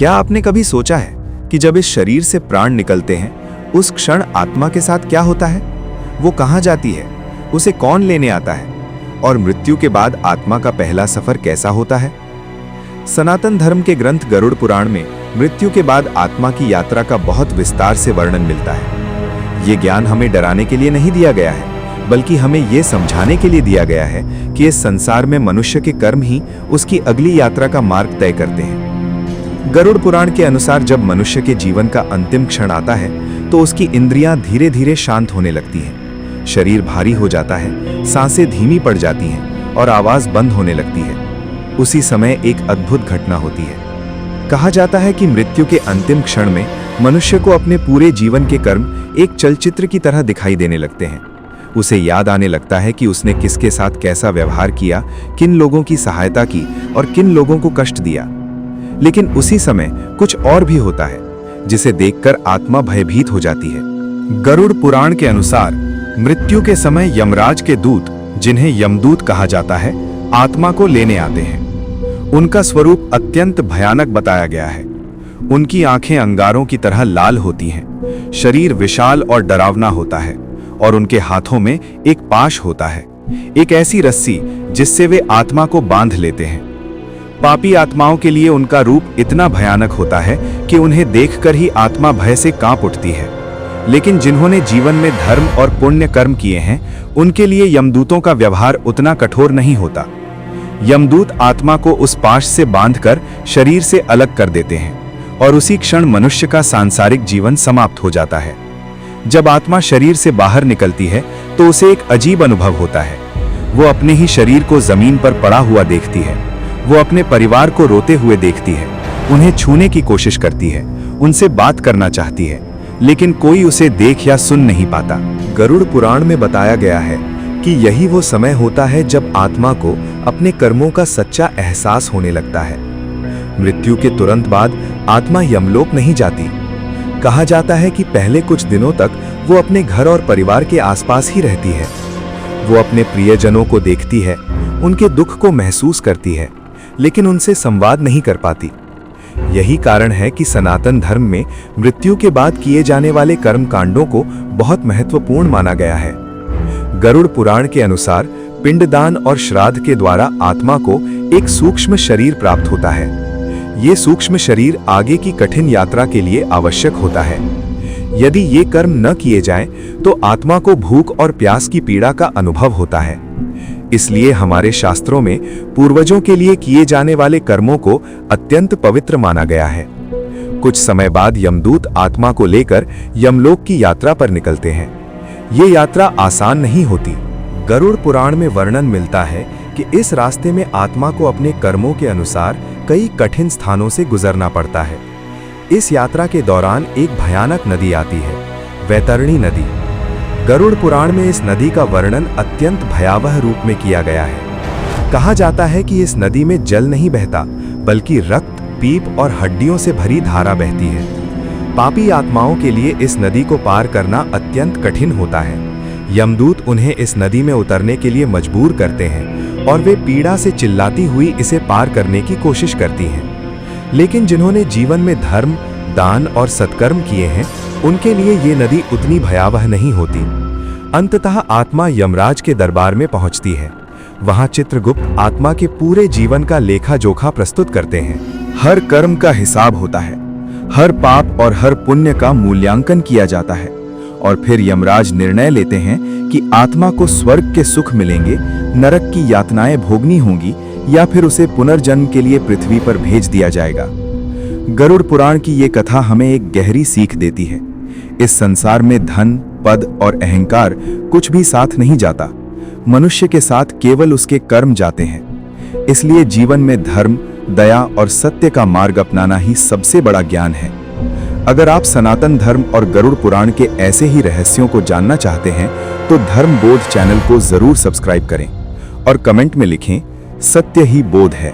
क्या आपने कभी सोचा है कि जब इस शरीर से प्राण निकलते हैं उस क्षण आत्मा के साथ क्या होता है? वो कहाँ जाती है? उसे कौन लेने आता है? और मृत्यु के बाद आत्मा का पहला सफर कैसा होता है? सनातन धर्म के ग्रंथ गरुड़ पुराण में मृत्यु के बाद आत्मा की यात्रा का बहुत विस्तार से वर्णन मिलता है। ये ज्ञान हमें डराने के लिए नहीं दिया गया है, बल्कि हमें ये समझाने के लिए दिया गया है कि इस संसार में मनुष्य के कर्म ही उसकी अगली यात्रा का मार्ग तय करते हैं। गरुड़ पुराण के अनुसार जब मनुष्य के जीवन का अंतिम क्षण आता है तो उसकी इंद्रियां धीरे धीरे शांत होने लगती हैं, शरीर भारी हो जाता है, सांसें धीमी पड़ जाती हैं और आवाज बंद होने लगती है। उसी समय एक अद्भुत घटना होती है। कहा जाता है कि मृत्यु के अंतिम क्षण में मनुष्य को अपने पूरे जीवन के कर्म एक चलचित्र की तरह दिखाई देने लगते हैं। उसे याद आने लगता है कि उसने किसके साथ कैसा व्यवहार किया, किन लोगों की सहायता की और किन लोगों को कष्ट दिया। लेकिन उसी समय कुछ और भी होता है जिसे देखकर आत्मा भयभीत हो जाती है। गरुड़ पुराण के अनुसार मृत्यु के समय यमराज के दूत, जिन्हें यमदूत कहा जाता है, आत्मा को लेने आते हैं। उनका स्वरूप अत्यंत भयानक बताया गया है। उनकी आंखें अंगारों की तरह लाल होती हैं, शरीर विशाल और डरावना होता है और उनके हाथों में एक पाश होता है, एक ऐसी रस्सी जिससे वे आत्मा को बांध लेते हैं। पापी आत्माओं के लिए उनका रूप इतना भयानक होता है कि उन्हें देखकर ही आत्मा भय से कांप उठती है। लेकिन जिन्होंने जीवन में धर्म और पुण्य कर्म किए हैं, उनके लिए यमदूतों का व्यवहार उतना कठोर नहीं होता। यमदूत आत्मा को उस पाश से बांधकर शरीर से अलग कर देते हैं और उसी क्षण मनुष्य का सांसारिक जीवन समाप्त हो जाता है। जब आत्मा शरीर से बाहर निकलती है तो उसे एक अजीब अनुभव होता है। वो अपने ही शरीर को जमीन पर पड़ा हुआ देखती है। वो अपने परिवार को रोते हुए देखती है, उन्हें छूने की कोशिश करती है, उनसे बात करना चाहती है, लेकिन कोई उसे देख या सुन नहीं पाता। गरुड़ पुराण में बताया गया है कि यही वो समय होता है जब आत्मा को अपने कर्मों का सच्चा एहसास होने लगता है। मृत्यु के तुरंत बाद आत्मा यमलोक नहीं जाती। कहा जाता है कि पहले कुछ दिनों तक वो अपने घर और परिवार के आसपास ही रहती है। वो अपने प्रियजनों को देखती है, उनके दुख को महसूस करती है, लेकिन उनसे संवाद नहीं कर पाती। यही कारण है कि सनातन धर्म में मृत्यु के बाद किए जाने वाले कर्म कांडों को बहुत महत्वपूर्ण माना गया है। गरुड़ पुराण के अनुसार पिंडदान और श्राद्ध के द्वारा आत्मा को एक सूक्ष्म शरीर प्राप्त होता है। ये सूक्ष्म शरीर आगे की कठिन यात्रा के लिए आवश्यक होता है। यदि ये कर्म न किए जाएं, तो आत्मा को भूख और प्यास की पीड़ा का अनुभव होता है। इसलिए हमारे शास्त्रों में पूर्वजों के लिए किए जाने वाले कर्मों को अत्यंत पवित्र माना गया है। कुछ समय बाद यमदूत आत्मा को लेकर यमलोक की यात्रा पर निकलते हैं। ये यात्रा आसान नहीं होती। गरुड़ पुराण में वर्णन मिलता है कि इस रास्ते में आत्मा को अपने कर्मों के अनुसार कई कठिन स्थानों से गुजरना पड़ता है। इस यात्रा के दौरान एक भयानक नदी आती है, वैतरणी नदी। गरुड़ पुराण में इस नदी का वर्णन अत्यंत भयावह रूप में किया गया है। कहा जाता है कि इस नदी में जल नहीं बहता, बल्कि रक्त, पीप और हड्डियों से भरी धारा बहती है। पापी आत्माओं के लिए इस नदी को पार करना अत्यंत कठिन होता है। यमदूत उन्हें इस नदी में उतरने के लिए मजबूर करते हैं और वे पीड़ा से चिल्लाती हुई इसे पार करने की कोशिश करती हैं। लेकिन जिन्होंने जीवन में धर्म, दान और सत्कर्म किए हैं, उनके लिए ये नदी उतनी भयावह नहीं होती। अंततः आत्मा यमराज के दरबार में पहुंचती है। वहां चित्रगुप्त आत्मा के पूरे जीवन का लेखा जोखा प्रस्तुत करते हैं। हर कर्म का हिसाब होता है, हर पाप और हर पुण्य का मूल्यांकन किया जाता है और फिर यमराज निर्णय लेते हैं कि आत्मा को स्वर्ग के सुख मिलेंगे, नरक की यातनाएं भोगनी होंगी या फिर उसे पुनर्जन्म के लिए पृथ्वी पर भेज दिया जाएगा। गरुड़ पुराण की ये कथा हमें एक गहरी सीख देती है। इस संसार में धन, पद और अहंकार कुछ भी साथ नहीं जाता। मनुष्य के साथ केवल उसके कर्म जाते हैं। इसलिए जीवन में धर्म, दया और सत्य का मार्ग अपनाना ही सबसे बड़ा ज्ञान है। अगर आप सनातन धर्म और गरुड़ पुराण के ऐसे ही रहस्यों को जानना चाहते हैं तो धर्म बोध चैनल को जरूर सब्सक्राइब करें और कमेंट में लिखें, सत्य ही बोध है।